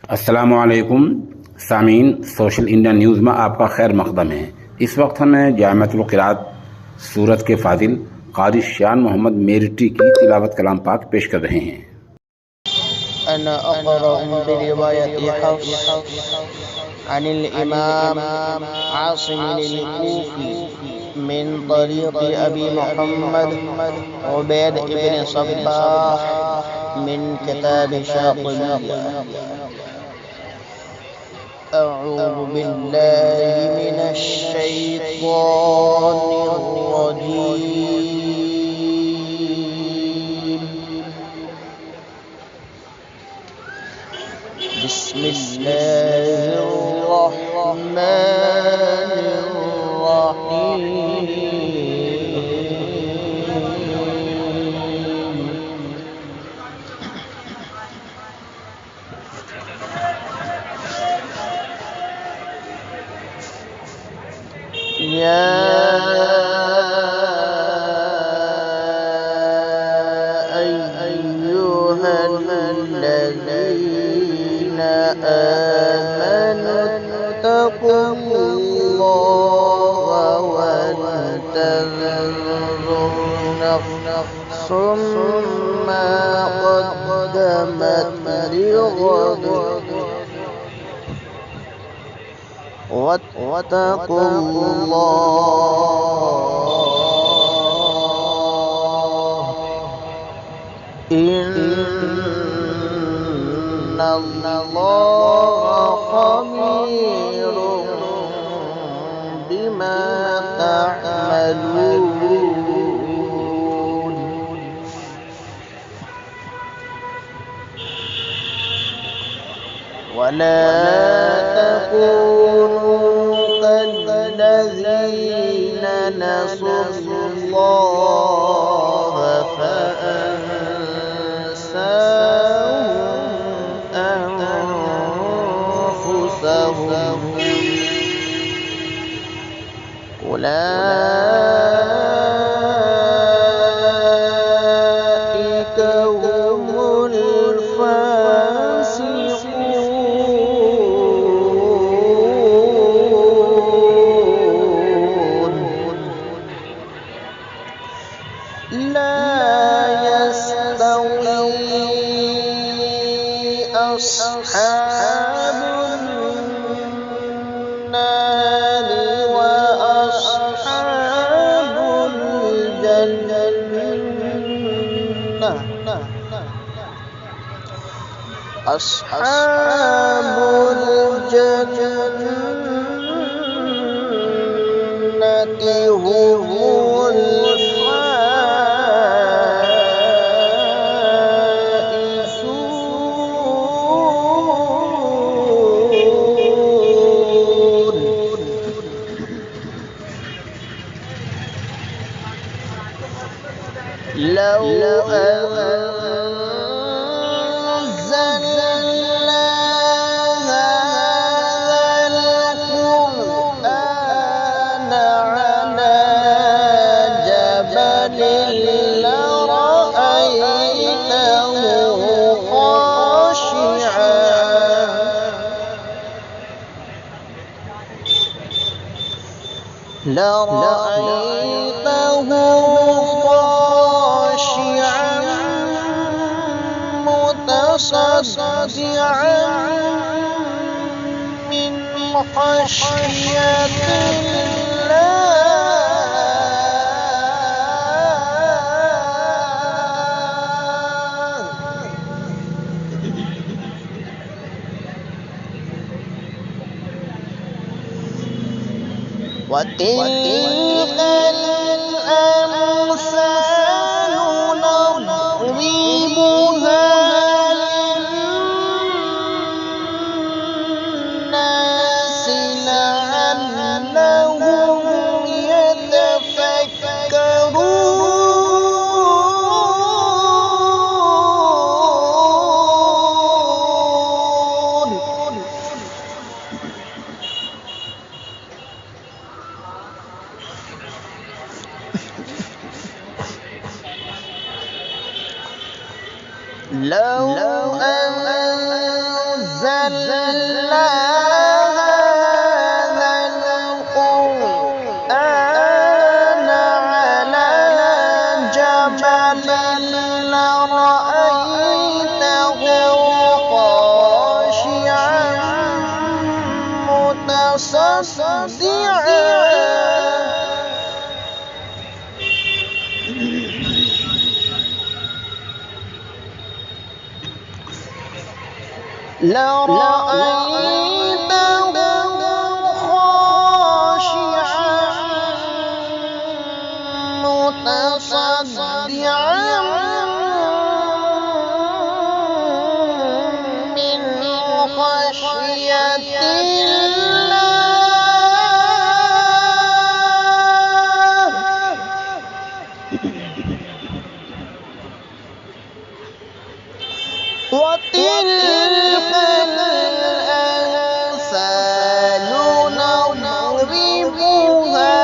अस्सलामुअलैकुम सामीन, social India news में आपका खैर मकदम है। इस वक्त हमें जामिअतुल क़िराअत सूरत के फाजिल क़ारी शान मोहम्मद मेरठी की तिलावत कलाम पाक पेश कर रहे हैं। अना अक़रअ बिरिवायति हफ्स अनिल इमाम आसिम अल-कूफ़ी मिन तरीक़ अबी मुहम्मद उबैद इब्न सब्बाह मिन किताब शातिबिय्या। अऊज़ु बिल्लाहि मिनश शैतानिर रजीम। बिस्मिल्लाहिर रहमानिर रहीम। या अय्युहल्लज़ीना आमनुत्तक़ुल्लाहा वलतंज़ुर नफ्सुम मा क़द्दमत लिग़द वत्तक़ुल्लाह इन्नल्लाहा ख़बीरुम बिमा तअमलून। वला तकूनू कल्लज़ीना नसुल्लाह फअन्साहुम अन्फुसहुम उलाइका हुमुल फासिक़ून। ला यस्तवी अस्हाबुन नारि व अस्हाबुल जन्नह। अस्हाबुल जन्नति हुमुल फाइज़ून। लौ أنزلنا هذا القرآن على جبل لرأيته خاشعا متصدعا من خشية وتلك الأمثال نضربها للناس لعلهم يتفكرون. هذا القرآن على جبل لرأيته خاشعا متصدعا من خشية وتلك الأمثال نضربها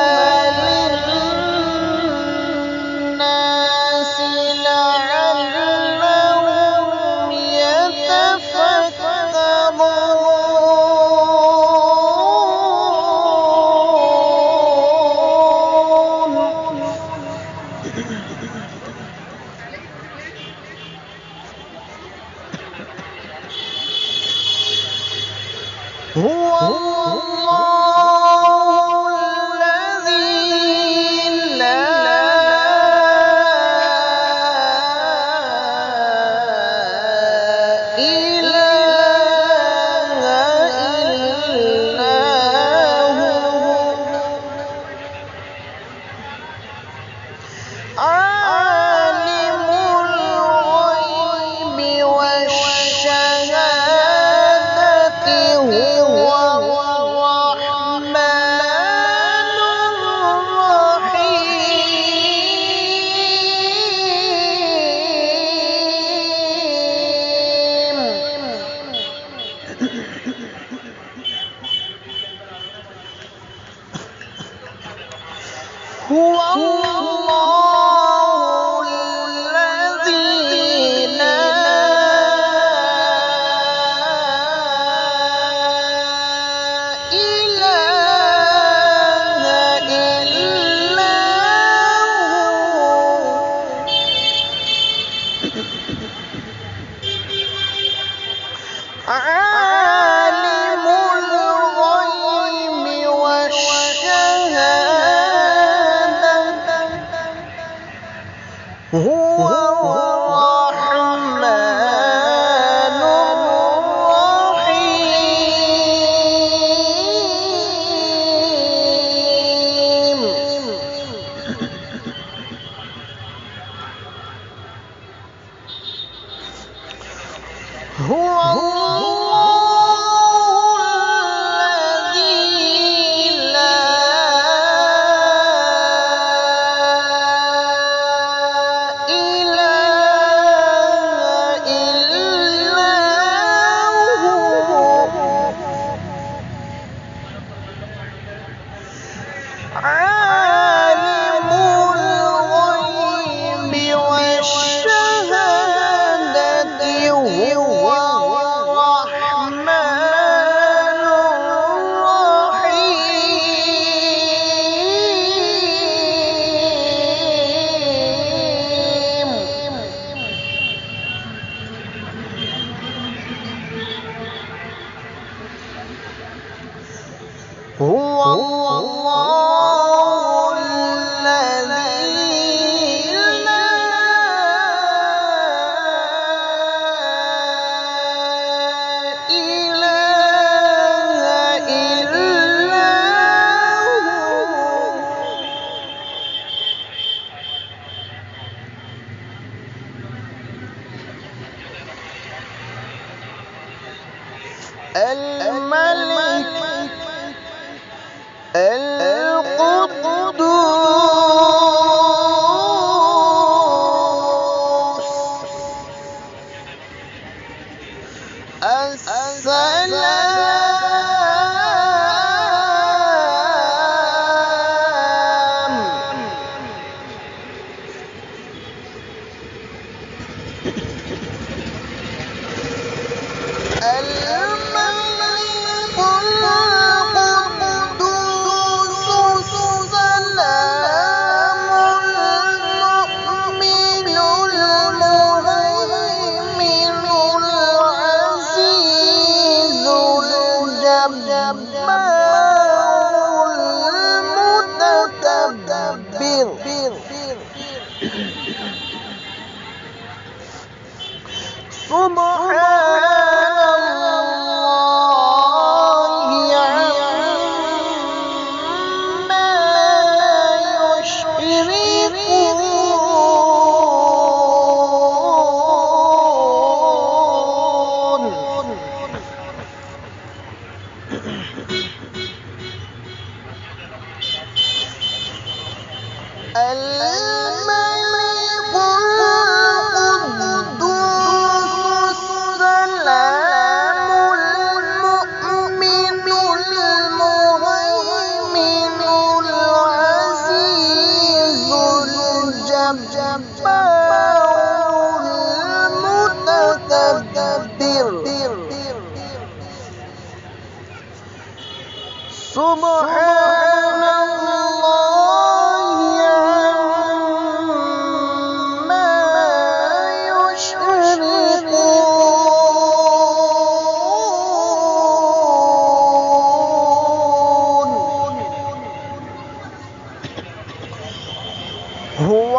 للناس لعلهم يتفكرون هو الله الذي لا إله إلا هو عالم الغيب والشهادة هو الرحمن الرحيم هو الله الذي لا إله إلا هو عالم الغيب والشهادة هو الرحمن الرحيم هو الله الذي لا إله إلا هو عالم الغيب والشهادة هو الرحمن الرحيم هو الله الذي لا إله إلا هو الملك القدوس السلام سبحان الله عما يشركون هو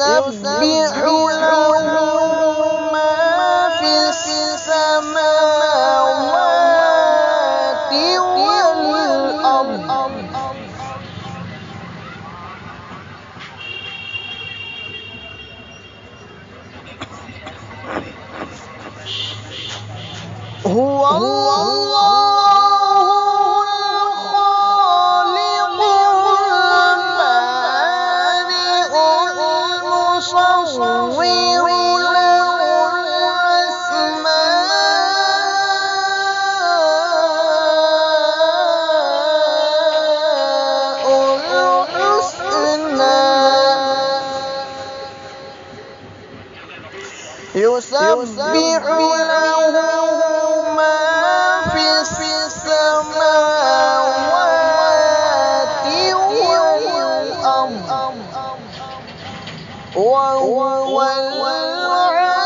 يسبح له ما في السماوات والأرض هو يسبح له ما في السماوات والأرض وهو العزيز